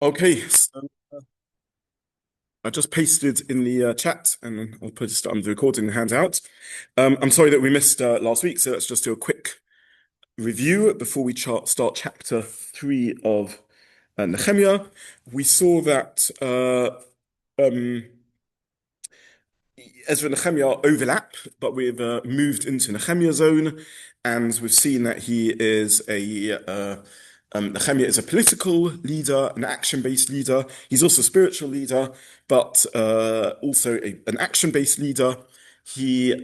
Okay, so I just pasted in the chat and I'll put it under the recording handout. I'm sorry that we missed last week, so let's just do a quick review before we start chapter 3 of Nechemia. We saw that um, Ezra and Nechemia overlap, but we've moved into Nechemia zone, and we've seen that he is Nechemia is a political leader, an action-based leader. He's also a spiritual leader, but also an action-based leader. He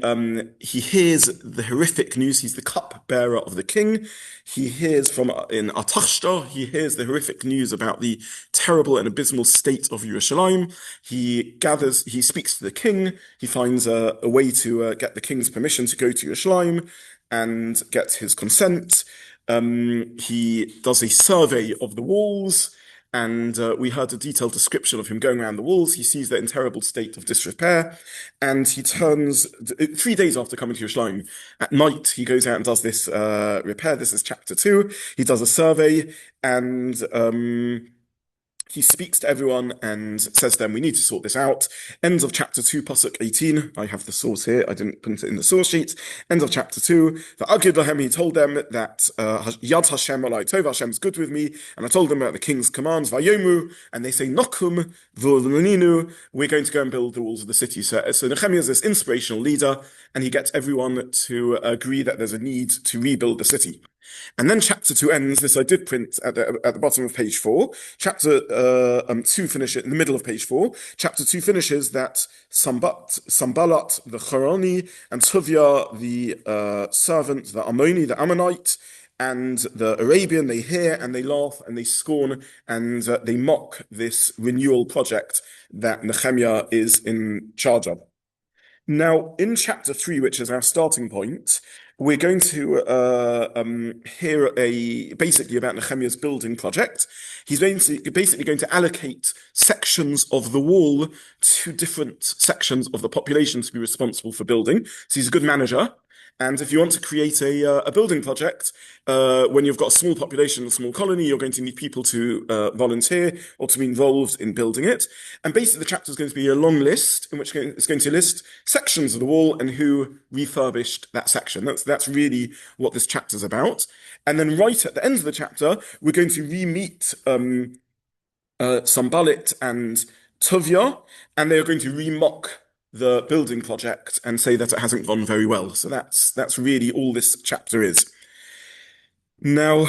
hears the horrific news. He's the cup-bearer of the king. He hears from in Artashta, he hears the horrific news about the terrible and abysmal state of Yerushalayim. He speaks to the king. He finds a way to get the king's permission to go to Yerushalayim and get his consent. He does a survey of the walls, and we heard a detailed description of him going around the walls. He sees they're in terrible state of disrepair, and he turns 3 days after coming to Yerushalayim. At night, he goes out and does this repair. This is chapter 2. He does a survey, and he speaks to everyone and says to them, we need to sort this out. End of chapter 2, Pasuk 18. I have the source here. I didn't put it in the source sheet. End of chapter 2. The Agid Lahem, he told them that Yad Hashem Alai Tov, Hashem's good with me. And I told them about the king's commands, Vayomu, and they say, Nokum V'Luninu, we're going to go and build the walls of the city. So Nechemia is this inspirational leader, and he gets everyone to agree that there's a need to rebuild the city. And then chapter 2 ends. This I did print at the bottom of page 4. Chapter 2 finishes in the middle of page 4. Chapter 2 finishes that Sambalat, the Charoni, and Tuvia, the servant, the Ammoni, the Ammonite, and the Arabian, they hear and they laugh and they scorn and they mock this renewal project that Nechemia is in charge of. Now, in chapter 3, which is our starting point, we're going to hear basically about Nechemia's building project. He's basically going to allocate sections of the wall to different sections of the population to be responsible for building. So he's a good manager. And if you want to create a building project, when you've got a small population, a small colony, you're going to need people to volunteer or to be involved in building it. And basically, the chapter is going to be a long list in which it's going to list sections of the wall and who refurbished that section. That's really what this chapter is about. And then right at the end of the chapter, we're going to re-meet Sambalit and Tuvia, and they are going to re-mock the building project and say that it hasn't gone very well. So that's really all this chapter is. Now,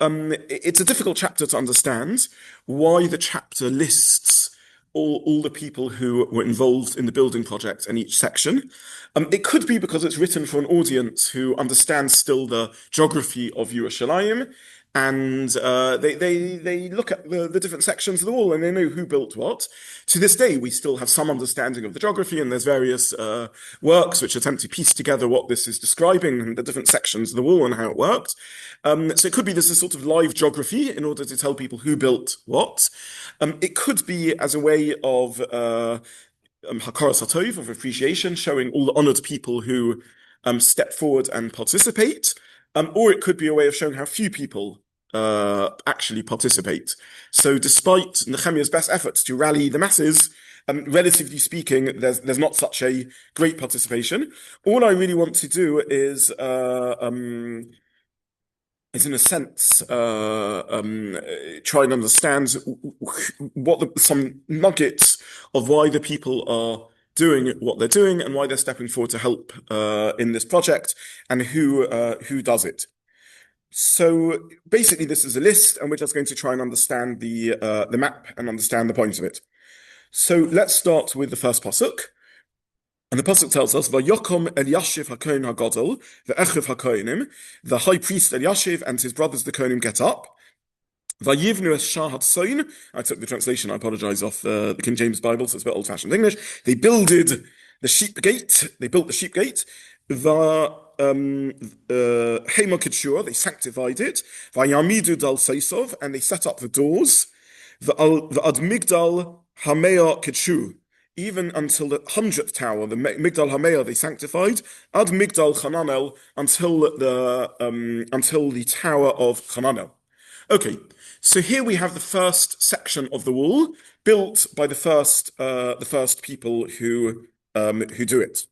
it's a difficult chapter to understand why the chapter lists all the people who were involved in the building project in each section. It could be because it's written for an audience who understands still the geography of Yerushalayim, and they look at the different sections of the wall and they know who built what. To this day, we still have some understanding of the geography, and there's various works which attempt to piece together what this is describing and the different sections of the wall and how it worked. So it could be this is sort of live geography in order to tell people who built what. It could be as a way of Hakaras Hatov, of appreciation, showing all the honored people who step forward and participate. Or it could be a way of showing how few people actually participate. So despite Nechemia's best efforts to rally the masses, relatively speaking, there's not such a great participation. All I really want to do is in a sense, try and understand some nuggets of why the people are doing what they're doing and why they're stepping forward to help in this project and who does it. So basically, this is a list, and we're just going to try and understand the map and understand the point of it. So let's start with the first pasuk. And the pasuk tells us, "Vayokom Eliashiv haKohen haGadol, ve'echiv haKohenim." The high priest Eliashiv and his brothers the Kohanim get up. Vayivnu es Shah Hatzoin. I took the translation. I apologize off the King James Bible, so it's a bit old-fashioned English. They builded the sheep gate. They built the sheep gate. The Hema Kitshur, they sanctified it. Vayamidu dal Seisov, and they set up the doors. The Ad Migdal Hamea Kitshu, even until the 100th tower, the Migdal Hamea, they sanctified. Ad Migdal Chananel, until the tower of Chananel. Okay, So here we have the first section of the wall built by the first people who do it.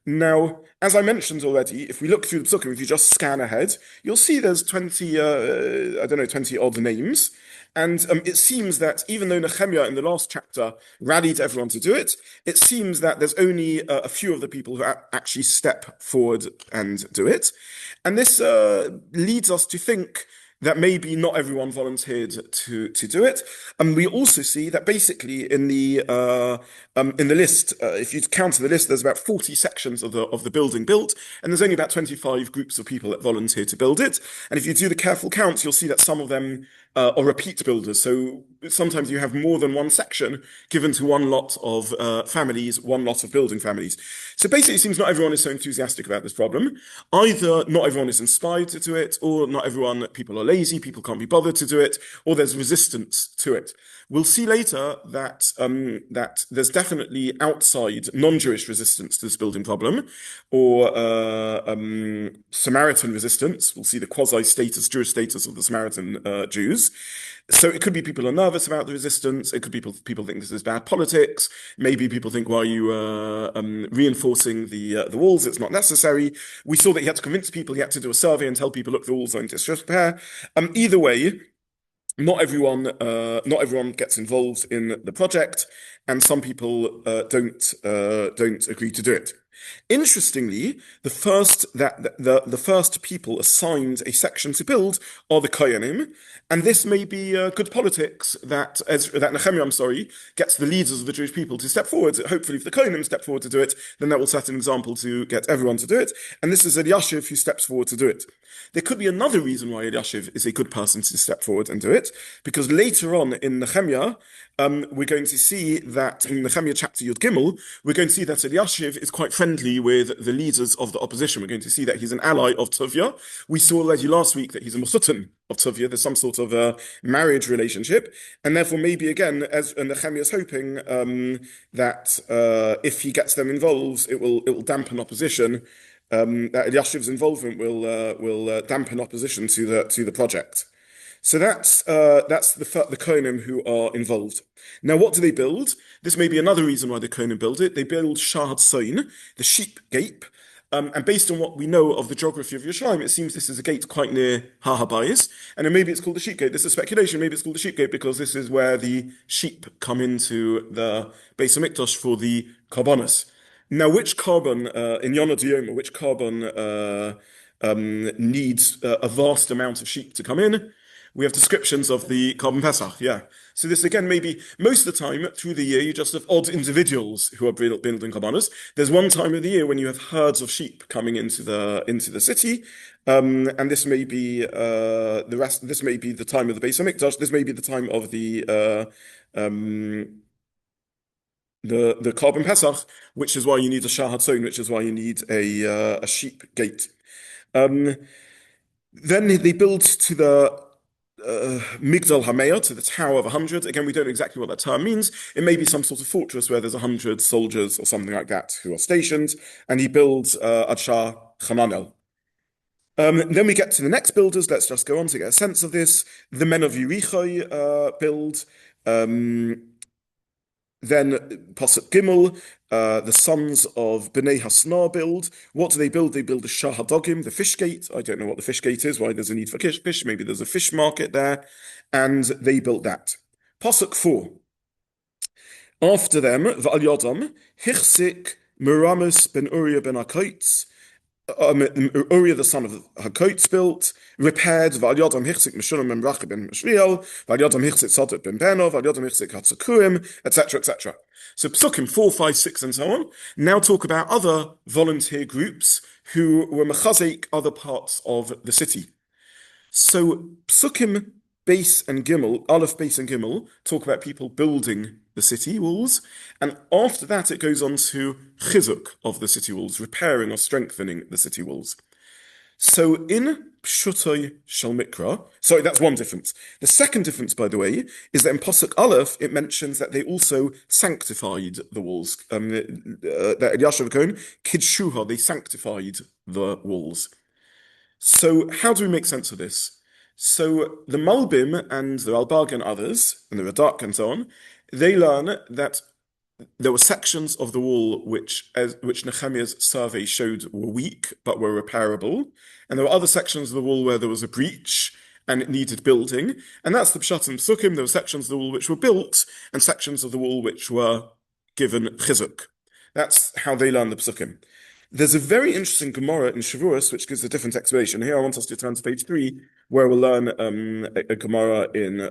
Now, as I mentioned already, if we look through the Psukim, if you just scan ahead, you'll see there's 20, I don't know, 20 odd names. And it seems that even though Nechemia in the last chapter rallied everyone to do it, it seems that there's only a few of the people who actually step forward and do it. And this leads us to think that maybe not everyone volunteered to do it. And we also see that basically in the list, if you counter the list, there's about 40 sections of the building built, and there's only about 25 groups of people that volunteer to build it. And if you do the careful count, you'll see that some of them are repeat builders. So sometimes you have more than one section given to one lot of families, one lot of building families. So basically, it seems not everyone is so enthusiastic about this problem. Either not everyone is inspired to do it, or not everyone, people are lazy, people can't be bothered to do it, or there's resistance to it. We'll see later that that there's definitely outside non-Jewish resistance to this building problem, or Samaritan resistance. We'll see the quasi-status, Jewish status of the Samaritan Jews. So it could be people are nervous about the resistance. It could be people think this is bad politics. Maybe people think, why are you reinforcing the walls? It's not necessary. We saw that he had to convince people. He had to do a survey and tell people, look, the walls are in disrepair. Either way, not everyone gets involved in the project, and some people don't agree to do it. Interestingly, the first people assigned a section to build are the Kohanim, and this may be good politics that Nechemia, gets the leaders of the Jewish people to step forward. Hopefully, if the Kohanim step forward to do it, then that will set an example to get everyone to do it. And this is Eliashiv who steps forward to do it. There could be another reason why Eliashiv is a good person to step forward and do it, because later on in Nechemia, we're going to see that in Nechemia chapter Yud Gimel, we're going to see that Eliashiv is quite friendly with the leaders of the opposition. We're going to see that he's an ally of Tovia. We saw already last week that he's a Mosutan of Tovia. There's some sort of a marriage relationship, and therefore maybe again, as Nechemia is hoping that if he gets them involved, it will dampen opposition. That Eliashiv's involvement will dampen opposition to the project. So that's the Kohanim who are involved. Now, what do they build? This may be another reason why the Kohanim build it. They build Shahad Soin, the sheep gate. And based on what we know of the geography of Yerushalayim, it seems this is a gate quite near Har HaBayis. And then maybe it's called the sheep gate. This is speculation. Maybe it's called the sheep gate because this is where the sheep come into the Beis HaMikdash for the Karbonos. Now, which carbon in Yonah D'Yoma, which carbon needs a vast amount of sheep to come in? We have descriptions of the Carbon Pesach, yeah. So this again, maybe most of the time through the year, you just have odd individuals who are building carbonos. There's one time of the year when you have herds of sheep coming into the city, and this may be the rest. This may be the time of the Beis HaMikdash. This may be the time of the Carbon Pesach, which is why you need a Shahad Soin, which is why you need a sheep gate. Then they build to the Migdal Hameah, to the Tower of 100. Again, we don't know exactly what that term means. It may be some sort of fortress where there's 100 soldiers or something like that who are stationed, and he builds Ad-Shah Hananel. Then we get to the next builders. Let's just go on to get a sense of this. The men of Yericho build. Then Pasuk Gimel, the sons of Bnei Hasna build. What do they build? They build a Shah Hadogim, the fish gate. I don't know what the fish gate is, why there's a need for fish. Maybe there's a fish market there. And they built that. Pasuk 4. After them, V'al Yodam, Hichsik, Meramus ben Uriah ben Hakoitz, Uriah the son of Hakoitz built, repaired, V'al Yodam Hichsik Meshulam ben Rachi ben Meshriel, V'al Yodam Hichsik Sadat ben Benov, V'al Yodam Hichsik Hatzakuim, etc., etc. So Psukim 4, 5, 6, and so on now talk about other volunteer groups who were mechazek other parts of the city. So Psukim Beis and Gimel, Aleph, Beis and Gimel, talk about people building the city walls, and after that it goes on to chizuk of the city walls, repairing or strengthening the city walls. So in Pshutoi Shel Mikra, sorry, that's one difference. The second difference, by the way, is that in Pasuk Aleph it mentions that they also sanctified the walls. That Eliashiv Cohen, Kidshuha, they sanctified the walls. So how do we make sense of this? So the Malbim and the Ralbag and others, and the Radak and so on, they learn that there were sections of the wall which Nehemiah's survey showed were weak but were repairable, and there were other sections of the wall where there was a breach and it needed building, and that's the Pshat and Psukim. There were sections of the wall which were built and sections of the wall which were given chizuk. That's how they learn the Psukim. There's a very interesting Gemara in Shavuos which gives a different explanation. Here I want us to turn to page 3, where we'll learn a Gemara in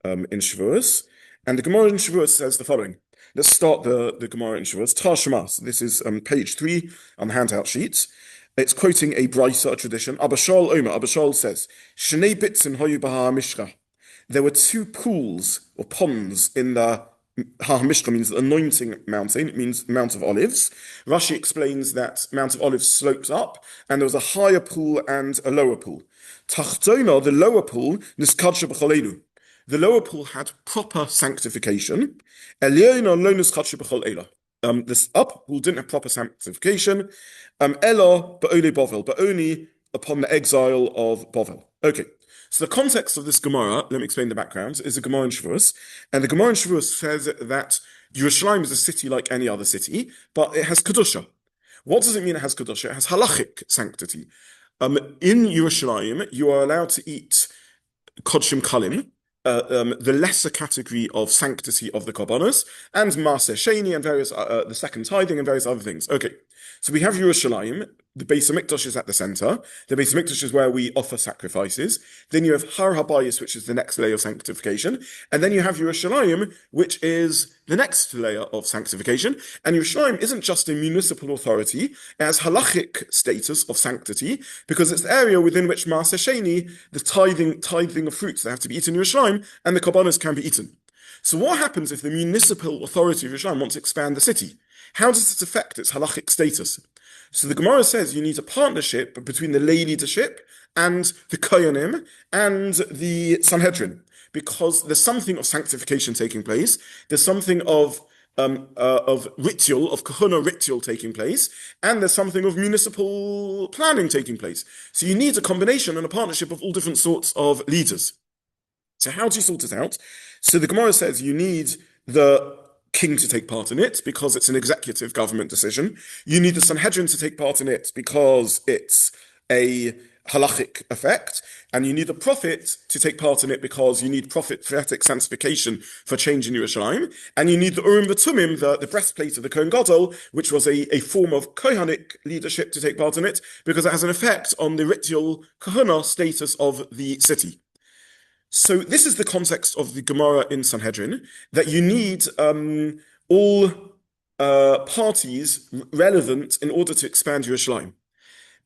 Shavuos. And the Gemara in Shavuos says the following. Let's start the Gemara in Shavuos. Tashamas. This is page 3 on the handout sheets. It's quoting a brisa, a tradition. Abba Shaul Omer. Abba Shaul says, Shnei bitzin hoyu b'ha mishra. There were 2 pools or ponds in the Ha-Mishra means the anointing mountain. It means Mount of Olives. Rashi explains that Mount of Olives slopes up, and there was a higher pool and a lower pool. Tachtona, the lower pool, niskadsha b'cholelu. The lower pool had proper sanctification. Elyoina lo niskadsha b'chol ela. This upper pool didn't have proper sanctification. Ela ba'ole Bovel, but only upon the exile of Bovel. Okay. So the context of this Gemara, let me explain the background, is a Gemara in Shavuos. And the Gemara in Shavuos says that Yerushalayim is a city like any other city, but it has Kedusha. What does it mean it has Kedusha? It has halachic sanctity. In Yerushalayim, you are allowed to eat Kodshim Kalim, the lesser category of sanctity of the Korbanos, and Maaseh Sheni and various, the second tithing and various other things. Okay. So we have Yerushalayim, the Beis HaMikdash is at the center. The Beis HaMikdash is where we offer sacrifices. Then you have Har HaBayis, which is the next layer of sanctification. And then you have Yerushalayim, which is the next layer of sanctification. And Yerushalayim isn't just a municipal authority, it has halachic status of sanctity, because it's the area within which Maaseh Sheni, the tithing of fruits, they have to be eaten in Yerushalayim, and the Korbanos can be eaten. So what happens if the municipal authority of Yerushalayim wants to expand the city? How does it affect its halachic status? So the Gemara says you need a partnership between the lay leadership and the Kohanim and the Sanhedrin, because there's something of sanctification taking place. There's something of ritual, of kahuna ritual taking place, and there's something of municipal planning taking place. So you need a combination and a partnership of all different sorts of leaders. So how do you sort it out? So the Gemara says you need the king to take part in it because it's an executive government decision. You need the Sanhedrin to take part in it because it's a halachic effect. And you need the prophet to take part in it because you need prophetic sanctification for change in Yerushalayim. And you need the Urim V'Tumim, the breastplate of the Kohen Gadol, which was a form of Kohanic leadership, to take part in it because it has an effect on the ritual Kahuna status of the city. So this is the context of the Gemara in Sanhedrin, that you need all parties relevant in order to expand Yerushalayim.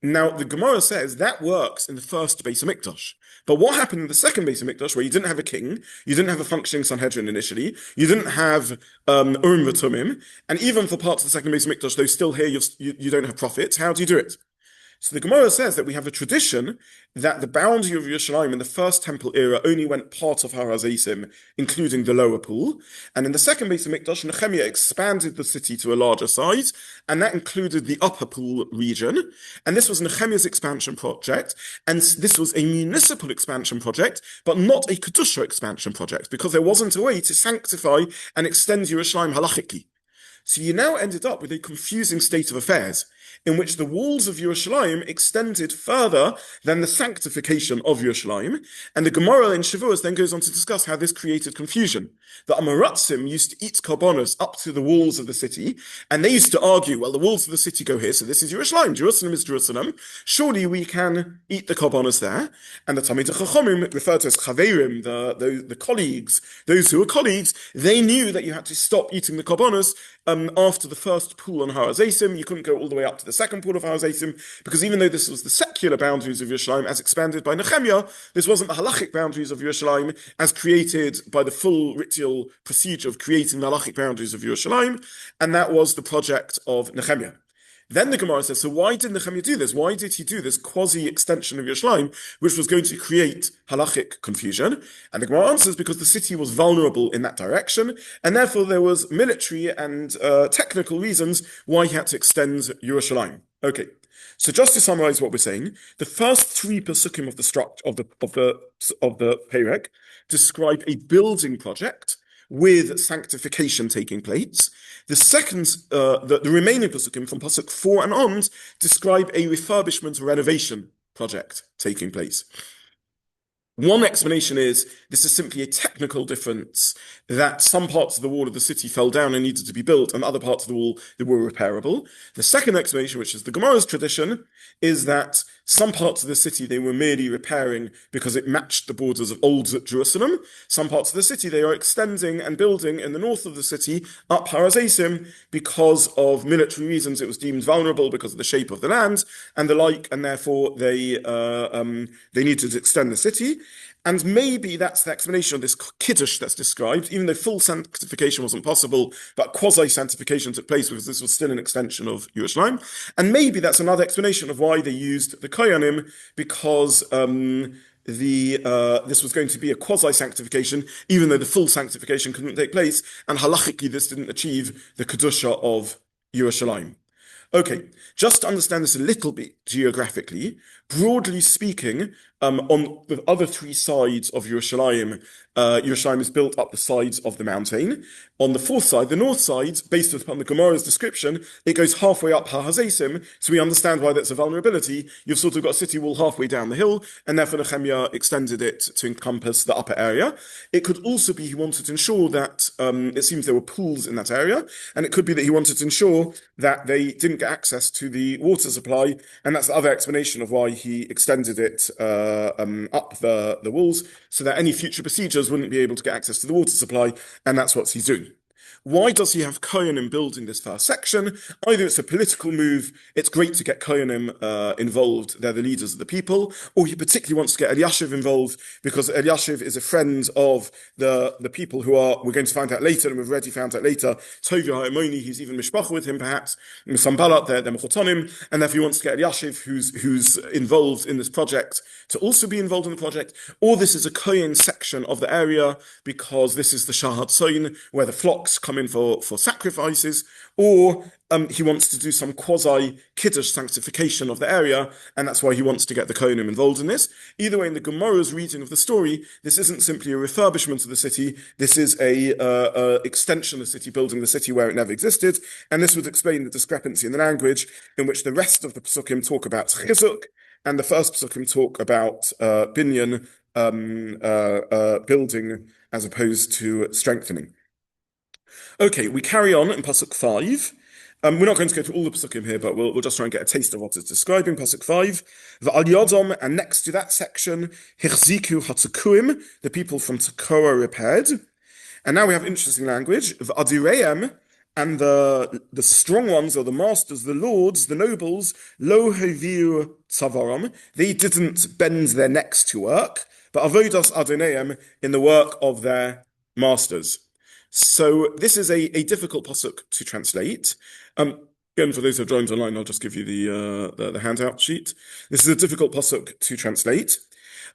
Now, the Gemara says that works in the first Beis HaMikdash. But what happened in the second Beis HaMikdash, where you didn't have a king, you didn't have a functioning Sanhedrin initially, you didn't have Urim V'Tumim, and even for parts of the second Beis HaMikdash, though still here you don't have prophets, how do you do it? So the Gemara says that we have a tradition that the boundary of Yerushalayim in the first temple era only went part of Har HaZeisim, including the lower pool. And in the second Beis HaMikdash, Nechemia expanded the city to a larger size, and that included the upper pool region. And this was Nechemia's expansion project, and this was a municipal expansion project, but not a Kedusha expansion project, because there wasn't a way to sanctify and extend Yerushalayim halachically. So you now ended up with a confusing state of affairs, in which the walls of Yerushalayim extended further than the sanctification of Yerushalayim. And the Gemara in Shavuos then goes on to discuss how this created confusion. The Amoratzim used to eat korbanos up to the walls of the city, and they used to argue, well, the walls of the city go here, so this is Yerushalayim. Jerusalem is Jerusalem. Surely we can eat the korbanos there. And the Talmidei Chachomim, referred to as Chaverim, the colleagues, those who were colleagues, they knew that you had to stop eating the korbanos after the first pool on Har HaZeisim. You couldn't go all the way up to the second pool of Har HaZeisim, because even though this was the secular boundaries of Yerushalayim as expanded by Nechemia, this wasn't the halachic boundaries of Yerushalayim as created by the full ritual procedure of creating the halachic boundaries of Yerushalayim, and that was the project of Nechemia. Then the Gemara says, so why did Nechemia do this? Why did he do this quasi-extension of Yerushalayim, which was going to create halachic confusion? And the Gemara answers, because the city was vulnerable in that direction, and therefore there was military and technical reasons why he had to extend Yerushalayim. Okay, So just to summarize what we're saying, the first three pasukim of the structure of the Perek describe a building project with sanctification taking place. The second, the remaining pasukim from pasuk 4 and on describe a refurbishment or renovation project taking place. One explanation is this is simply a technical difference, that some parts of the wall of the city fell down and needed to be built, and other parts of the wall that were repairable. The second explanation, which is the Gemara's tradition, is that some parts of the city they were merely repairing because it matched the borders of old Jerusalem. Some parts of the city they are extending and building in the north of the city up Har Hazeisim because of military reasons. It was deemed vulnerable because of the shape of the land and the like, and therefore they needed to extend the city. And maybe that's the explanation of this kiddush that's described, even though full sanctification wasn't possible, but quasi-sanctification took place because this was still an extension of Yerushalayim. And maybe that's another explanation of why they used the koyanim, because this was going to be a quasi-sanctification, even though the full sanctification couldn't take place, and halachically this didn't achieve the kedusha of Yerushalayim. Okay, just to understand this a little bit geographically, broadly speaking, on the other three sides of Yerushalayim, Yerushalayim is built up the sides of the mountain. On the fourth side, the north side, based upon the Gemara's description, it goes halfway up Har Hazeisim, so we understand why that's a vulnerability. You've sort of got a city wall halfway down the hill, and therefore Nechemia extended it to encompass the upper area. It could also be he wanted to ensure that, it seems there were pools in that area, and it could be that he wanted to ensure that they didn't get access to the water supply, and that's the other explanation of why he extended it up the walls, so that any future besiegers wouldn't be able to get access to the water supply, and that's what he's doing. Why does he have Kohanim building this first section? Either it's a political move, it's great to get Kohanim involved, they're the leaders of the people, or he particularly wants to get Eliashiv involved because Eliashiv is a friend of the people who are, we're going to find out later, and we've already found out later, Tovia HaEmoni, he's even Mishpacha with him perhaps, and Sambalat, they're Mechotonim, and therefore he wants to get Eliashiv, who's involved in this project, to also be involved in the project, or this is a Kohen section of the area because this is the Shahad Soin, where the flocks come in for sacrifices, or he wants to do some quasi-kiddush sanctification of the area, and that's why he wants to get the Kohanim involved in this. Either way, in the Gemara's reading of the story, this isn't simply a refurbishment of the city, this is a extension of the city, building the city where it never existed, and this would explain the discrepancy in the language in which the rest of the Pesukim talk about chizuk, and the first Pesukim talk about binyan, building, as opposed to strengthening. Okay, we carry on in Pasuk 5. We're not going to go through all the Pasukim here, but we'll just try and get a taste of what it's describing. Pasuk 5. V'al Yodom, and next to that section, Hichziku Hatzukuim, the people from Tekoa repaired. And now we have interesting language. V'adireim, and the strong ones, or the masters, the lords, the nobles, Lo Heviu Tzavaram, they didn't bend their necks to work, but Avodas Adoneim, in the work of their masters. So this is a difficult pasuk to translate. Again, for those who have joined online, I'll just give you the handout sheet. This is a difficult pasuk to translate.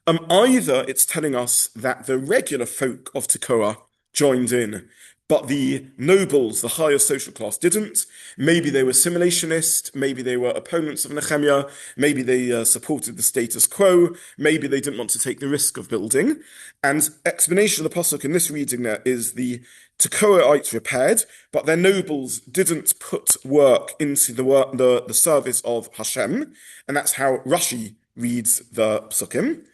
Either it's telling us that the regular folk of Tekoa joined in, but the nobles, the higher social class, didn't. Maybe they were simulationist, maybe they were opponents of Nechemia, maybe they supported the status quo, maybe they didn't want to take the risk of building. And explanation of the pasuk in this reading there is the Tekoaites repaired, but their nobles didn't put work into the service of Hashem, and that's how Rashi reads the psukim.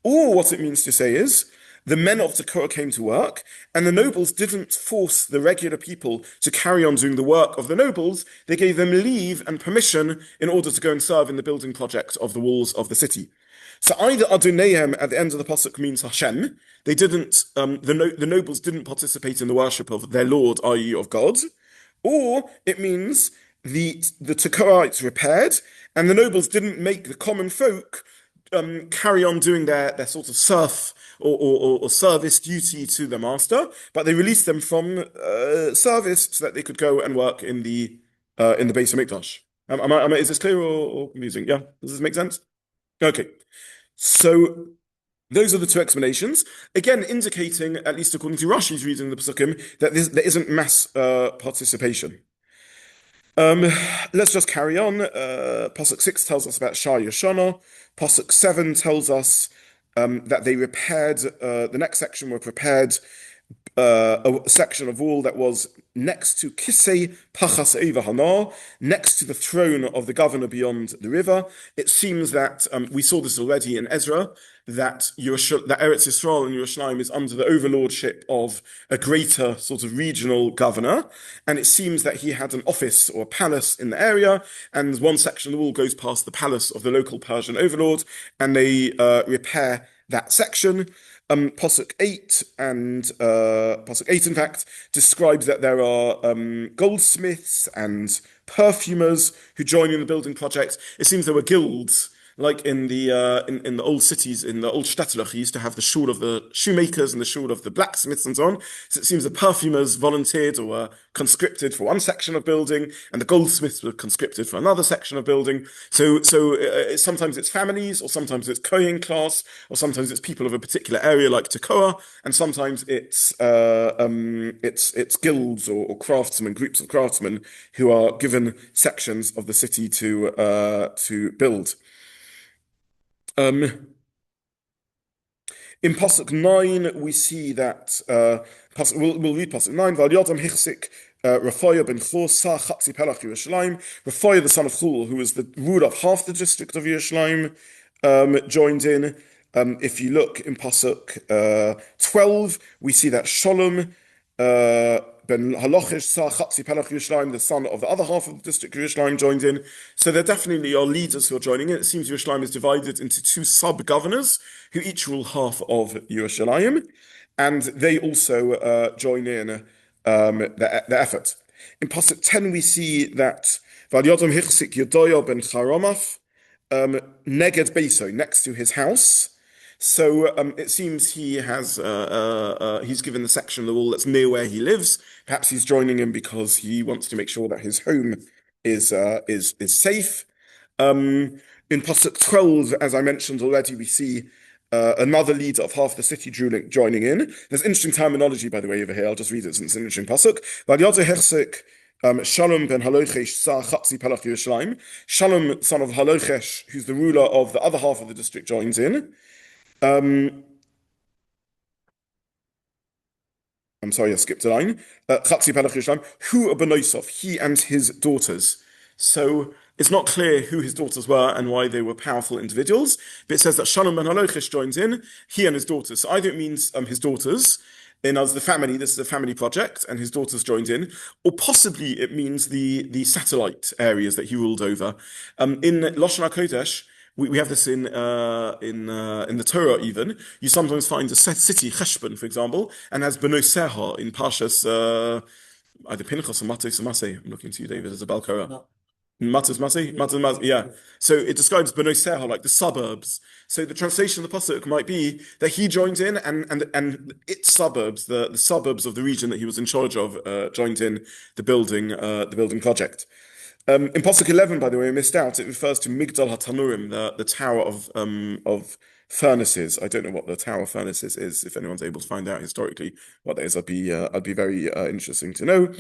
Or what it means to say is, the men of Tekoa came to work, and the nobles didn't force the regular people to carry on doing the work of the nobles. They gave them leave and permission in order to go and serve in the building project of the walls of the city. So either Adoneim at the end of the pasuk means Hashem. They didn't. The nobles didn't participate in the worship of their Lord, i.e., of God, or it means the Tekoaites repaired, and the nobles didn't make the common folk carry on doing their sort of serf or service duty to the master, but they released them from service so that they could go and work in the Beis Hamikdash. Is this clear or confusing? Yeah, does this make sense? Okay, so those are the two explanations. Again, indicating, at least according to Rashi's reading of the Pesukim, that there isn't mass participation. Um, let's just carry on. Pasuk 6 tells us about Shah Yeshana. Pasuk 7 tells us that they repaired, the next section were prepared a section of wall that was next to Kisei Pachas Eva Hanar, next to the throne of the governor beyond the river. It seems that we saw this already in Ezra, that that Eretz Yisrael and Yerushalayim is under the overlordship of a greater sort of regional governor, and it seems that he had an office or a palace in the area, and one section of the wall goes past the palace of the local Persian overlord, and they repair that section. Pasuk 8 and Pasuk 8, in fact, describes that there are goldsmiths and perfumers who join in the building project. It seems there were guilds, like in the old cities, in the old Stadtler, you used to have the shul of the shoemakers and the shul of the blacksmiths and so on. So it seems the perfumers volunteered or were conscripted for one section of building, and the goldsmiths were conscripted for another section of building. So sometimes it's families, or sometimes it's Kohen class, or sometimes it's people of a particular area like Tekoa, and sometimes it's guilds or craftsmen, groups of craftsmen who are given sections of the city to build. In Pasuk 9, we see that we'll read Pasuk 9. Val Yodam Hichsik Rafaya ben Chor Sa Chatzi Pelach Yerushalayim. Rafaya, the son of Chul, who was the ruler of half the district of Yerushalayim, joined in. If you look in Pasuk 12, we see that Sholem Ben Halochish Sa Chatzi Pelach Yerushalayim, the son of the other half of the district of Yerushalayim, joined in. So there definitely are leaders who are joining in. It seems Yerushalayim is divided into two sub-governors who each rule half of Yerushalayim, and they also join in the effort. In Pasuk 10, we see that Valyodam Hichsik Yodoya ben Charamaf Neged Beso, next to his house. So it seems he has he's given the section of the wall that's near where he lives. Perhaps he's joining him because he wants to make sure that his home is safe. In Pasuk 12, as I mentioned already, we see another leader of half the city joining in. There's interesting terminology, by the way, over here. I'll just read it since it's an interesting pasuk. Shalom ben Halochesh sa Chatzi Pelach Yerushalayim. Shalom, son of Halochesh, who's the ruler of the other half of the district, joins in. I'm sorry, I skipped a line. Chatzi Pelach Yerushalayim. Hu Abanosov, he and his daughters. So it's not clear who his daughters were and why they were powerful individuals, but it says that Shalom ben Halochesh joins in, he and his daughters. So either it means his daughters, in as the family, this is a family project, and his daughters joined in, or possibly it means the satellite areas that he ruled over. In Lashon HaKodesh, we have this in the Torah even. You sometimes find a city, Cheshbon, for example, and has Beno Seha in Parshas either Pinchas or Matos or Maseh. I'm looking to you, David, as a Balkara. No. Matos Maseh, yeah. So it describes Beno Seha, like the suburbs. So the translation of the pasuk might be that he joined in, and its suburbs, the suburbs of the region that he was in charge of, joined in the building project. In Pasuk 11, by the way, I missed out. It refers to Migdal HaTanurim, the tower of furnaces. I don't know what the tower of furnaces is. If anyone's able to find out historically what that is, I'd be very interesting to know.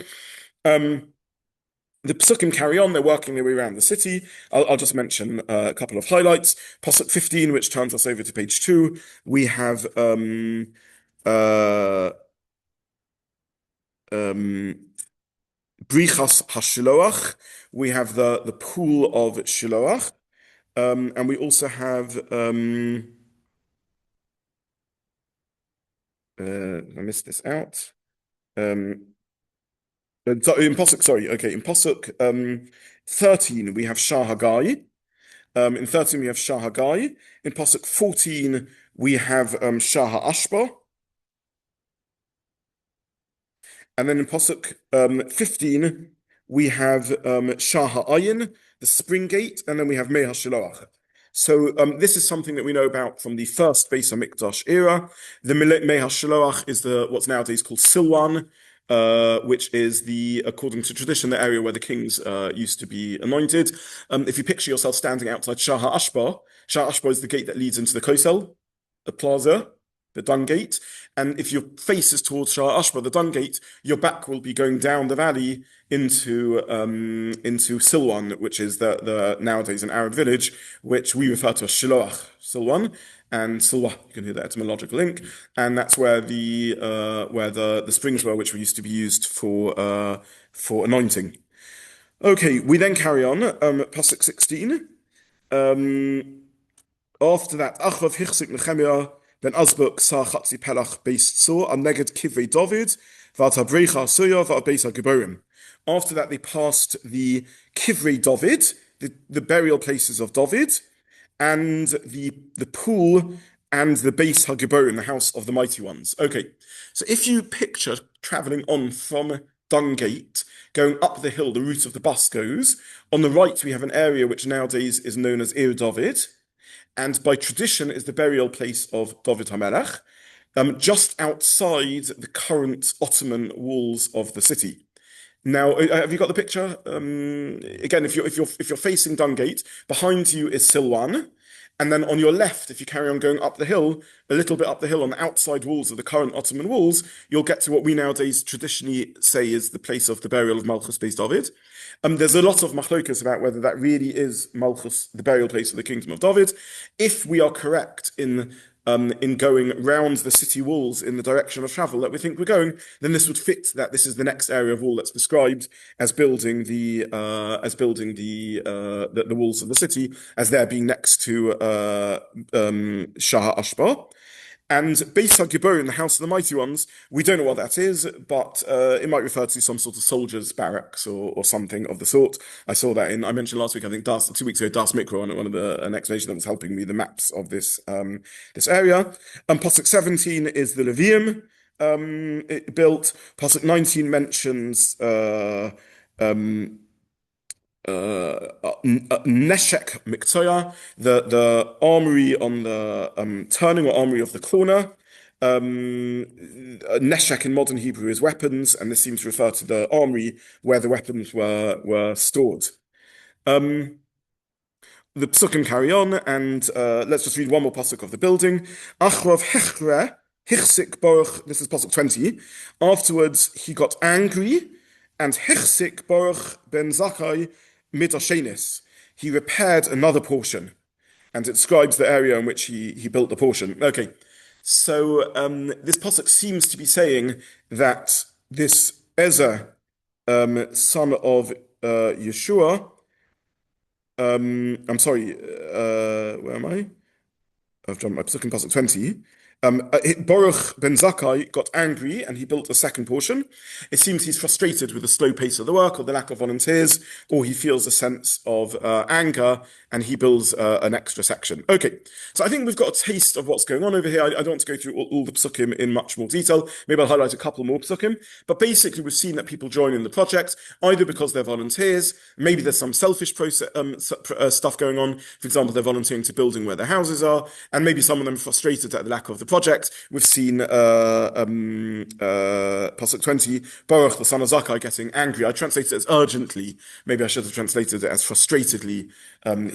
The Pesukim carry on, they're working their way around the city. I'll just mention a couple of highlights. Pasuk 15, which turns us over to page 2, we have Brichas HaShiloach, we have the pool of Shiloach, and we also have I missed this out. In Pasuk 13 we have Shah Haggai. In 13 we have Shah Haggai. In Pasuk 14 we have Shah HaAshba. And then in Pasuk 15 we have Shah HaAyin, the spring gate, and then we have Mei HaShiloach. So this is something that we know about from the first Beis HaMikdash era. The Mei HaShiloach is what's nowadays called Silwan, which is according to tradition, the area where the kings used to be anointed. If you picture yourself standing outside Shah HaAshba, Shah HaAshba is the gate that leads into the Kosel, the plaza. the dung gate. And if your face is towards Shah Ashba, the dung gate, your back will be going down the valley into Silwan, which is the nowadays an Arab village, which we refer to as Shiloach, Silwan. And Silwa, you can hear the etymological link, and that's where the springs were, which were used to be used for anointing. Okay, we then carry on, pasuk 16. After that, Achav Hichsik Nechemia ben Azbuk Sa Chatzi Pelach Beis Tzor Am Neged Kivrei David V'ata Brecha Suya V'at Beis HaGeborim. After that, they passed the Kivrei David, the burial places of David, and the pool and the Beis HaGeborim, the house of the mighty ones. Okay, so if you picture traveling on from Dung Gate, going up the hill, the route of the bus goes. On the right, we have an area which nowadays is known as Ir David, and by tradition is the burial place of David HaMelech, just outside the current Ottoman walls of the city. Now, have you got the picture? Again, if you're facing Dung Gate, behind you is Silwan, and then on your left, if you carry on going up the hill, a little bit up the hill on the outside walls of the current Ottoman walls, you'll get to what we nowadays traditionally say is the place of the burial of Malchus Beis David. There's a lot of machlokas about whether that really is Malchus, the burial place of the kingdom of David. If we are correct in going round the city walls in the direction of travel that we think we're going, then this would fit that this is the next area of wall that's described as building the walls of the city, as they're being next to Shah Ashba. And Beis HaGeborim, the house of the mighty ones, we don't know what that is, but it might refer to some sort of soldiers' barracks or something of the sort. I saw that I mentioned last week, I think 2 weeks ago, Das Mikro, on one of an explanation that was helping me, the maps of this area. Pasuk 17 is the Levium built. Pasuk 19 mentions Neshek Miktoya, the armory on the turning or armory of the corner. Neshek in modern Hebrew is weapons, and this seems to refer to the armory where the weapons were stored. The psukim carry on, and let's just read one more pasuk of the building. Achrav Hechre Hichsik Baruch. This is pasuk 20. Afterwards, he got angry, and Hichsik Baruch ben Zakkai Midashenis. He repaired another portion, and it describes the area in which he built the portion. Okay, so this pasuk seems to be saying that this Ezra, son of Yeshua, I'm sorry, where am I? I've jumped my pasuk in pasuk 20. Baruch ben Zakkai got angry and he built a second portion. It seems he's frustrated with the slow pace of the work or the lack of volunteers, or he feels a sense of anger and he builds an extra section. Okay, so I think we've got a taste of what's going on over here. I don't want to go through all the psukim in much more detail. Maybe I'll highlight a couple more psukim. But basically, we've seen that people join in the project either because they're volunteers, maybe there's some selfish process, stuff going on. For example, they're volunteering to building where their houses are, and maybe some of them are frustrated at the lack of the project. We've seen pasuk 20, Baruch the son of Zakkai getting angry. I translated it as urgently. Maybe I should have translated it as frustratedly.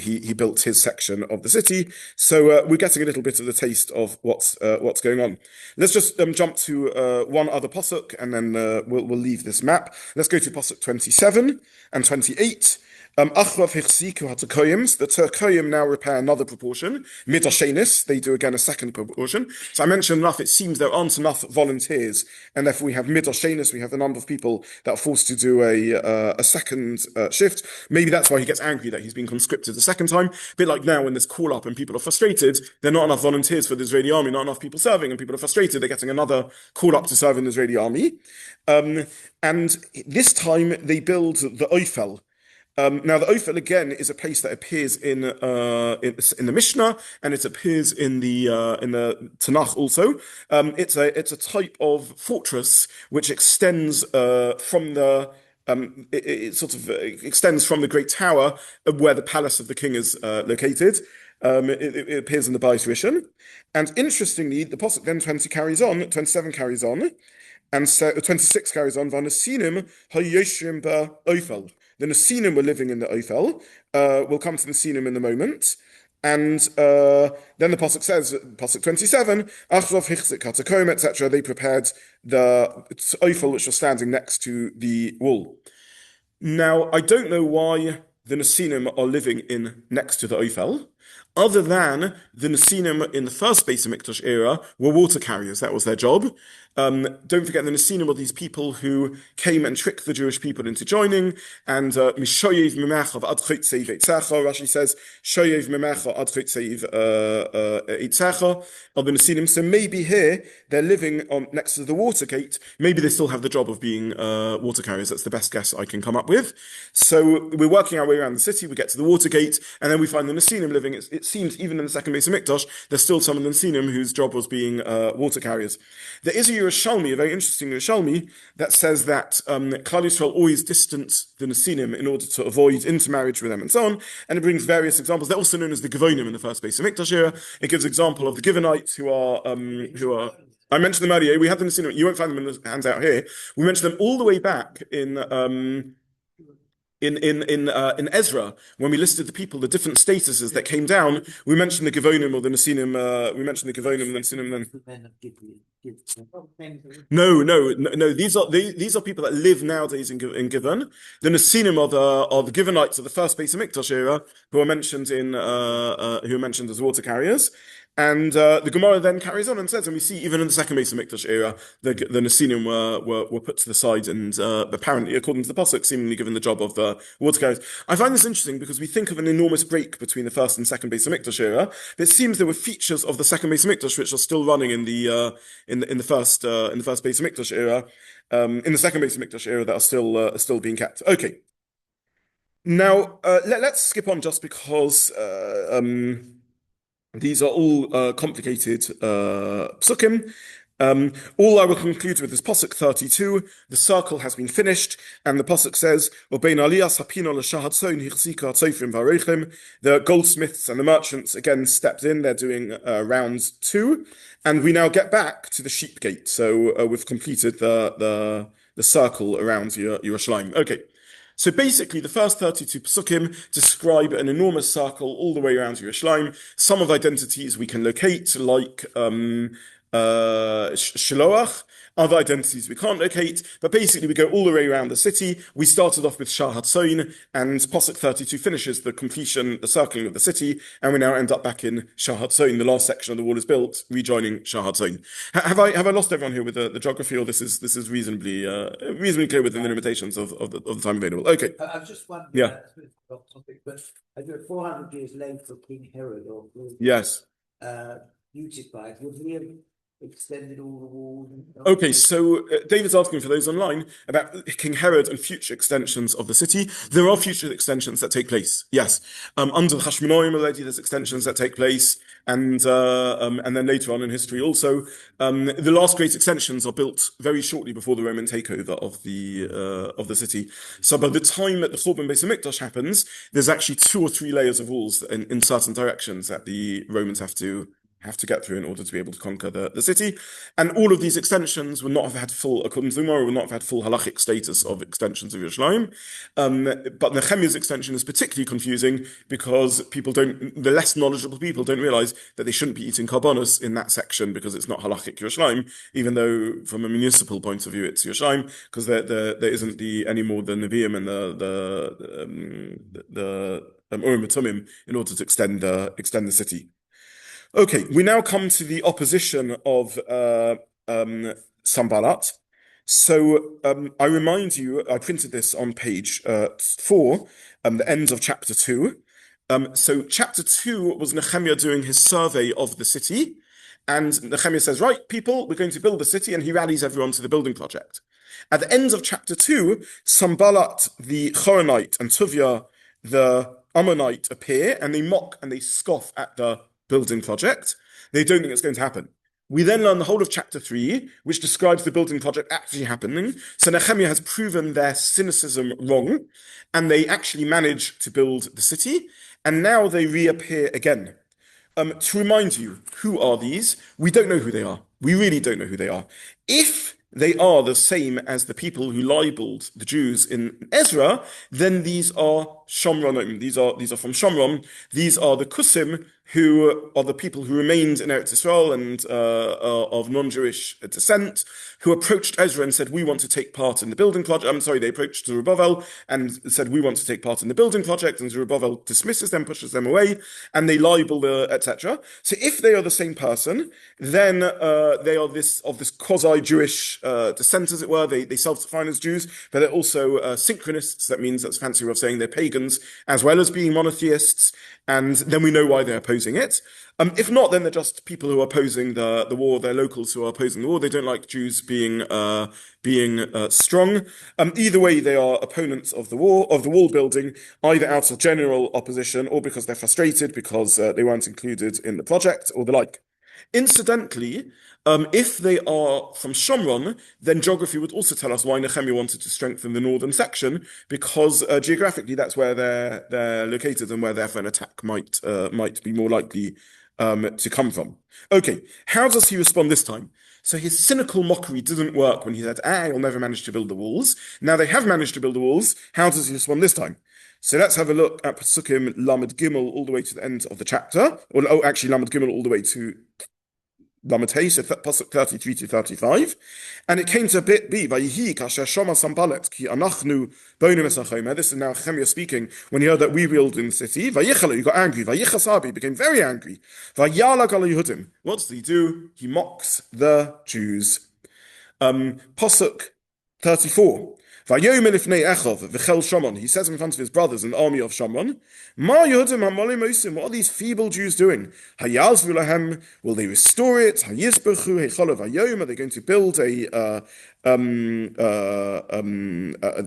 He built his section of the city. So we're getting a little bit of the taste of what's going on. Let's just jump to one other pasuk, and then we'll leave this map. Let's go to pasuk 27 and 28. Achrav Hichsiku HaTekoyim, the Tekoyim now repair another proportion. Midashenis, they do again a second proportion. So I mentioned enough, it seems there aren't enough volunteers, and therefore we have Midashenis, we have the number of people that are forced to do a second shift. Maybe that's why he gets angry that he's been conscripted a second time. A bit like now when there's call up and people are frustrated, there are not enough volunteers for the Israeli army, not enough people serving, and people are frustrated, they're getting another call up to serve in the Israeli army. And this time they build the Ophel. Now, the Ophel again is a place that appears in the Mishnah, and it appears in the Tanakh also. It's a type of fortress which extends from the it sort of extends from the great tower where the palace of the king is located. It appears in the Bais Rishon, and interestingly, the pasuk then 27 carries on, and so 26 carries on. Vanasinim hayoshim ba Ophel. The Nesinim were living in the Ophel. We'll come to the Nesinim in a moment. And then the pasuk says, pasuk 27, Achrov hichzik hatakom, etc. They prepared the ophel which was standing next to the wall. Now, I don't know why the Nesinim are living in next to the ophel, other than the Nesinim in the first Beis Hamikdash era were water carriers. That was their job. Don't forget the Nesinim were these people who came and tricked the Jewish people into joining. And Mishoyev Memecha ad Chotzeiv Eitzecha, Rashi says, Shoyev Memecha ad Chotzeiv Eitzecha of the Nesinim. So maybe here they're living next to the water gate. Maybe they still have the job of being water carriers. That's the best guess I can come up with. So we're working our way around the city. We get to the water gate, and then we find the Nesinim living. It seems even in the second Beis Hamikdash, there's still some of the Nesinim whose job was being water carriers. There is a Yerushalmi, a very interesting Yerushalmi, that says that Klal Yisrael always distanced the Nesinim in order to avoid intermarriage with them and so on. And it brings various examples. They're also known as the Gevonim in the first Beis Hamikdash era. It gives example of the Givonites who are. I mentioned them earlier. We have them in the You won't find them in the hands out here. We mentioned them all the way back in Ezra, when we listed the people, the different statuses that came down. We mentioned the Givonim or the Nesinim. We mentioned the Givonim and the Nesinim. No. These are people that live nowadays in Givon. The Nesinim are the Givonites of the first Beis Hamikdash era, who are mentioned as water carriers. And the Gemara then carries on and says, and we see even in the second Beis Hamikdash era, the Nesinim were put to the side and apparently, according to the pasuk, seemingly given the job of the water carriers. I find this interesting because we think of an enormous break between the first and second Beis Hamikdash era, but it seems there were features of the second Beis Hamikdash which are still running in the first Beis Hamikdash era, in the second Beis Hamikdash era that are still being kept. Okay. Now let's skip on just because. These are all complicated psukim. All I will conclude with is pasuk 32. The circle has been finished, and the pasuk says, the goldsmiths and the merchants again stepped in. They're doing rounds 2, and we now get back to the sheep gate. So we've completed the circle around Yerushalayim. Okay. So basically, the first 32 psukim describe an enormous circle all the way around Yerushalayim. Some of the identities we can locate, like Shiloach. Other identities we can't locate, but basically we go all the way around the city. We started off with Shah Hatzoin, and pasuk 32 finishes the circling of the city, and we now end up back in Shah Hatzoin. The last section of the wall is built, rejoining Shah Hatzoin. Have I lost everyone here with the geography, or this is reasonably clear within the limitations of the time available? Okay. I was just wondering. Yeah. Off topic, but 400 years later, King Herod yes. Beautified. Would he have extended all the walls? Okay, so David's asking for those online about King Herod and future extensions of the city. There are future extensions that take place, yes. Under the Hashmonaim already, there's extensions that take place, and then later on in history also. The last great extensions are built very shortly before the Roman takeover of the city. So by the time that the Churban Beis Hamikdash happens, there's actually 2 or 3 layers of walls in certain directions that the Romans have to get through in order to be able to conquer the city. And all of these extensions would not have had full, according to the Gemara, would not have had full halachic status of extensions of Yerushalayim. But Nechemia's extension is particularly confusing because the less knowledgeable people don't realize that they shouldn't be eating karbonos in that section because it's not halachic Yerushalayim, even though from a municipal point of view it's Yerushalayim, because there isn't any more the Nevi'im and the Urim and Tumim in order to extend the city. Okay, we now come to the opposition of Sanballat. So I remind you, I printed this on page 4, the end of chapter 2. So chapter 2 was Nechemia doing his survey of the city. And Nechemia says, right, people, we're going to build the city, and he rallies everyone to the building project. At the end of chapter 2, Sanballat, the Choronite, and Tuvia, the Ammonite, appear, and they mock and they scoff at the building project. They don't think it's going to happen. We then learn the whole of chapter 3, which describes the building project actually happening. So Nechemia has proven their cynicism wrong, and they actually manage to build the city, and now they reappear again. To remind you, who are these? We don't know who they are. We really don't know who they are. If they are the same as the people who libeled the Jews in Ezra, then these are Shomronim. These are from Shomron. These are the Kusim who are the people who remained in Eretz Israel and of non-Jewish descent, who approached Ezra and said, "We want to take part in the building project." I'm sorry, they approached Zerubbabel and said, "We want to take part in the building project," and Zerubbabel dismisses them, pushes them away, and they libel, etc. So if they are the same person, then they are this quasi-Jewish descent, as it were. They self-define as Jews, but they're also synchronists. That means that's a fancy way of saying they're pagans, as well as being monotheists. And then we know why they're opposing it. If not, then they're just people who are opposing the war. They're locals who are opposing the war. They don't like Jews being strong. Either way, they are opponents of the wall building, either out of general opposition or because they're frustrated because they weren't included in the project or the like. Incidentally, if they are from Shomron, then geography would also tell us why Nechemia wanted to strengthen the northern section, because geographically that's where they're located and where therefore an attack might be more likely to come from. Okay, how does he respond this time? So his cynical mockery didn't work when he said, you'll never manage to build the walls. Now they have managed to build the walls. How does he respond this time? So let's have a look at Pesukim Lamed Gimel all the way to the end of the chapter. Actually, Lamed Gimel all the way to Lamed Hey, so Pasuk 33 to 35. And it came to be, Vayihi kasher shoma sambalet, ki anachnu bonim es hachomer. This is now Nechemia speaking, when he heard that we build in the city. Vayichalu, he got angry. Vayichasabi, became very angry. Vayalag ala Yehudim. What does he do? He mocks the Jews. Pasuk 34. Vayomer lifnei Echov v'chel Shomron. He says in front of his brothers, an army of Shomron, Ma Yehudim hamolim osim. What are these feeble Jews doing? Hayazvu lahem. Will they restore it? Hayizbechu heichalav vayomer. Are they going to build the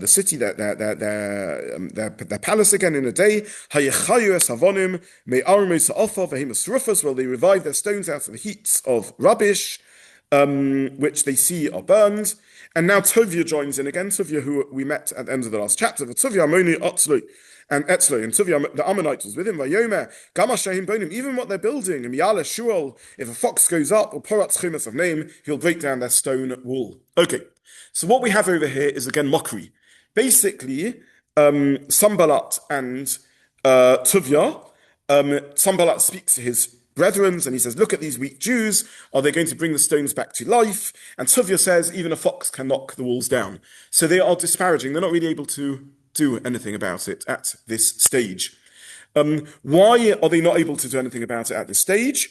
city, their palace again in a day? Hayechayu es havonim me'armei sa'ofa v'hemus rufus. Will they revive their stones out of the heaps of rubbish, which they see are burned? And now Tovia joins in again. Tovia, who we met at the end of the last chapter. Tovia Amoni Otzloi and Etzloi, and Tovia the Ammonite was with him. Vayomer Gamashahim Bonim. Even what they're building, Miyale Shuol. If a fox goes up, or Poratz Chumas of name, he'll break down their stone wall. Okay, so what we have over here is again mockery. Basically, Sambalat and Tovia. Sambalat speaks to his brethren, and he says, look at these weak Jews. Are they going to bring the stones back to life? And Tovia says, even a fox can knock the walls down. So they are disparaging. They're not really able to do anything about it at this stage. Why are they not able to do anything about it at this stage?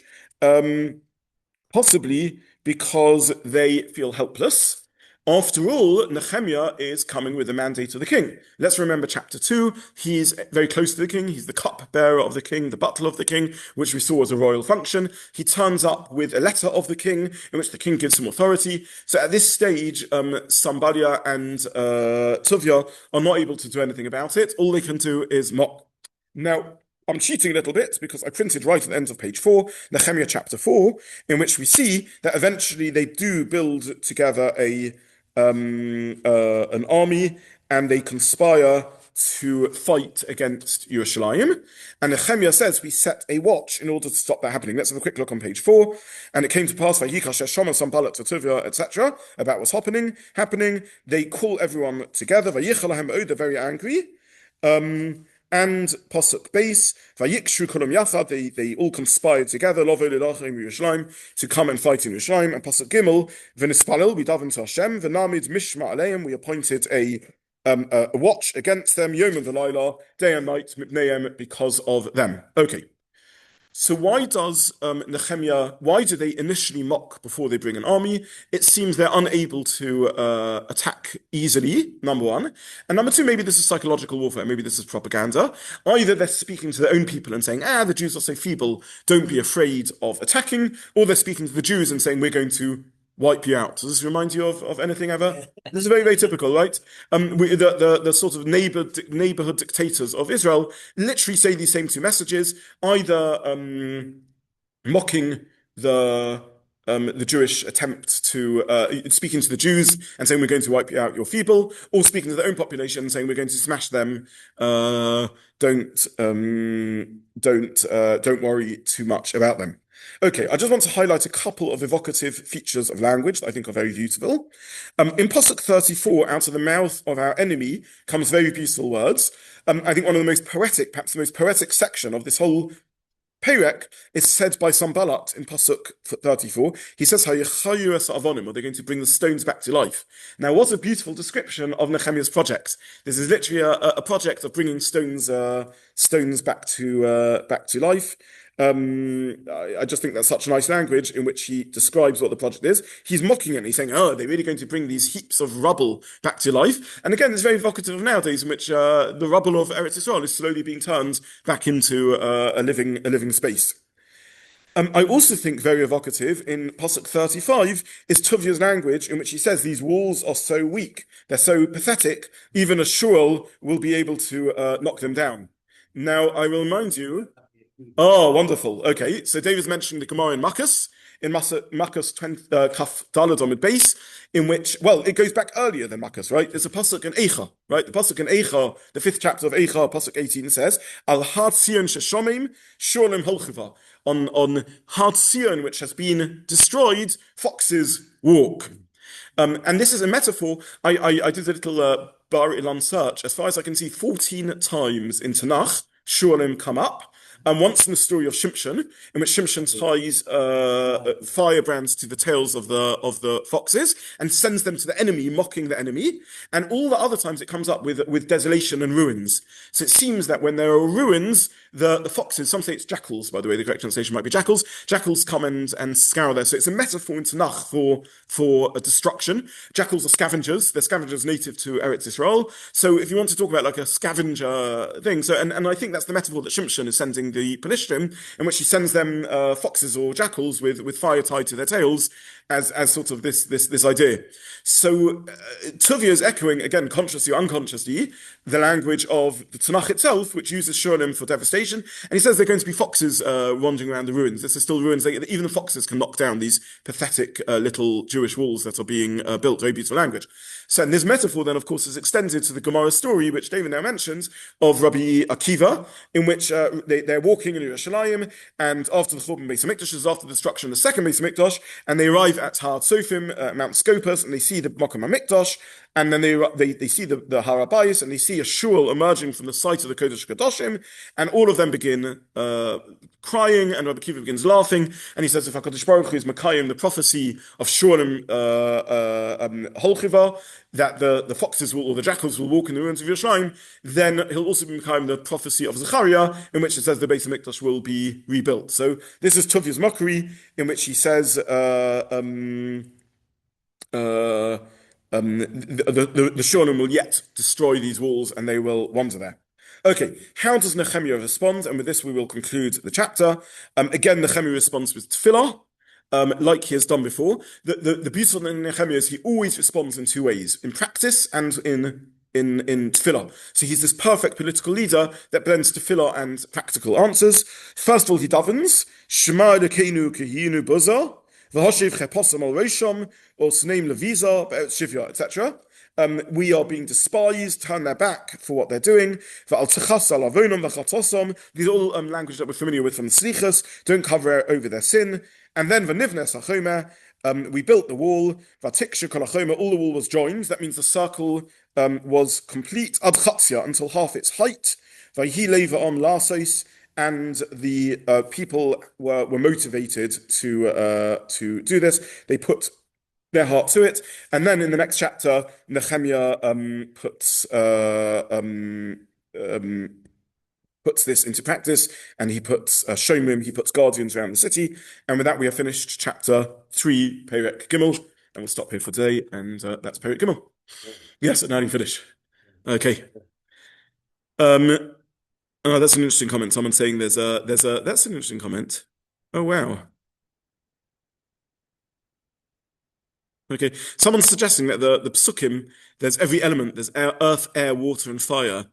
Possibly because they feel helpless. After all, Nechemia is coming with the mandate of the king. Let's remember chapter 2. He's very close to the king. He's the cupbearer of the king, the butler of the king, which we saw as a royal function. He turns up with a letter of the king in which the king gives him authority. So at this stage, Sambalia and Tovia are not able to do anything about it. All they can do is mock. Now, I'm cheating a little bit because I printed right at the end of page 4, Nechemia chapter 4, in which we see that eventually they do build together an army, and they conspire to fight against Yerushalayim. And Nechemia says we set a watch in order to stop that happening. Let's have a quick look on page 4. And it came to pass, etc., about what's happening. They call everyone together. They're very angry. And Pasuk Beis, Vayikshu Kulam Yachad, they all conspired together, to come and fight in Yerushalayim. And Pasuk Gimel, V'nispalel, we daven to Hashem, V'namid Mishma Aleim, we appointed a watch against them, Yom and V'layla, day and night, Mipneim, because of them. Okay. So why does Nechemia, why do they initially mock before they bring an army? It seems they're unable to attack easily, number one. And number two, maybe this is psychological warfare, maybe this is propaganda. Either they're speaking to their own people and saying, the Jews are so feeble, don't be afraid of attacking, or they're speaking to the Jews and saying, we're going to wipe you out. Does this remind you of anything ever? This is very, very typical, right? The sort of neighborhood dictators of Israel literally say these same two messages, either mocking the Jewish attempt to speaking to the Jews and saying we're going to wipe you out, you're feeble, or speaking to their own population and saying we're going to smash them. Don't worry too much about them. Okay, I just want to highlight a couple of evocative features of language that I think are very beautiful. In Pasuk 34, out of the mouth of our enemy comes very beautiful words. I think one of the most poetic, perhaps the most poetic section of this whole Perek is said by Sambalat in Pasuk 34. He says, "Hayechayu es avonim," or they're going to bring the stones back to life. Now, what a beautiful description of Nehemiah's project. This is literally a project of bringing stones back to life. I just think that's such nice language in which he describes what the project is. He's mocking it and he's saying, "Oh, they're really going to bring these heaps of rubble back to life." And again, it's very evocative of nowadays, in which the rubble of Eretz Yisrael is slowly being turned back into a living space. I also think very evocative in Pasuk 35 is Tuvya's language, in which he says these walls are so weak, they're so pathetic, even a shul will be able to knock them down. Now, I will remind you. Oh, wonderful. Okay, so David's mentioned the Gemara in Makkas, Makkas 20, Kaf Daled Amud Beis, in which, well, it goes back earlier than Makkas, right? There's a pasuk in Eicha, right? The pasuk in Eicha, the 5th chapter of Eicha, pasuk 18 says, "Al Har Tzion Sheshomim Sholem Holchiva." On Har Tzion, which has been destroyed, foxes walk. And this is a metaphor. I did a little Bar Ilan search. As far as I can see, 14 times in Tanakh, Sholem come up. And once in the story of Shimshon, in which Shimshon ties firebrands to the tails of the foxes and sends them to the enemy, mocking the enemy. And all the other times it comes up with desolation and ruins. So it seems that when there are ruins, the foxes, some say it's jackals, by the way, the correct translation might be jackals. Jackals come and scour there. So it's a metaphor in Tanakh for a destruction. Jackals are scavengers. They're scavengers native to Eretz Yisrael. So if you want to talk about like a scavenger thing, so and I think that's the metaphor that Shimshon is sending the Pelishtim, in which he sends them foxes or jackals with fire tied to their tails as sort of this idea. So Tuvia is echoing, again, consciously or unconsciously, the language of the Tanakh itself, which uses Shulim for devastation. And he says they're going to be foxes wandering around the ruins. This is still ruins. Even the foxes can knock down these pathetic little Jewish walls that are being built. Very beautiful language. So and this metaphor then, of course, is extended to the Gemara story, which David now mentions, of Rabbi Akiva, in which they're walking in Yerushalayim, and after the Churban Beis HaMikdash, is after the destruction of the second Beis HaMikdash, and they arrive at Har Tzofim, Mount Scopus, and they see the Makom HaMikdash, and then they see the Har HaBayis, and they see a shul emerging from the site of the Kodesh Kadoshim, and all of them begin crying, and Rabbi Akiva begins laughing, and he says, if HaKadosh Baruch Hu is Makayim, the prophecy of Shulim Holchiva, that the foxes will, or the jackals will walk in the ruins of Yerushalayim, then he'll also be Makayim the prophecy of Zechariah, in which it says the Beis HaMikdash will be rebuilt. So this is Tuvya's mockery, in which he says, the Shulim will yet destroy these walls and they will wander there. Okay, how does Nechemia respond? And with this we will conclude the chapter. Again, Nechemia responds with tefillah, like he has done before. The beautiful thing in Nechemia is he always responds in two ways, in practice and in tefillah. So he's this perfect political leader that blends tefillah and practical answers. First of all, he davens, Shema Elokeinu kihinu buza, v'hashiv cheposam al rosham, or sneim leviza, be'etz shivya, etc. We are being despised, turn their back for what they're doing. These are all language that we're familiar with from the Slichas. Don't cover over their sin. And then we built the wall. All the wall was joined. That means the circle was complete until half its height. And the people were motivated to do this. They put their heart to it. And then in the next chapter, Nechemia puts this into practice, and he puts shomim, he puts guardians around the city. And with that, we have finished chapter 3, Perek Gimel, and we'll stop here for today. And that's Perek Gimel. Yes, now you finish. Okay. Oh, that's an interesting comment. Someone saying that's an interesting comment. Oh wow. Okay, someone's suggesting that the psukim, there's every element, there's earth, air, water, and fire.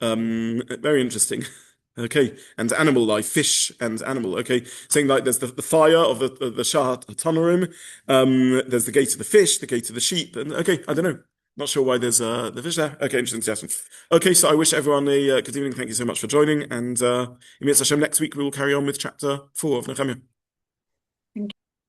Very interesting. Okay, and animal life, fish and animal. Okay, saying like there's the fire of the Shahat Tanarim, there's the gate of the fish, the gate of the sheep, and okay, I don't know. Not sure why there's the fish there. Okay, interesting suggestion. Okay, so I wish everyone a good evening. Thank you so much for joining, and in Hashem next week we will carry on with chapter 4 of Nechemia.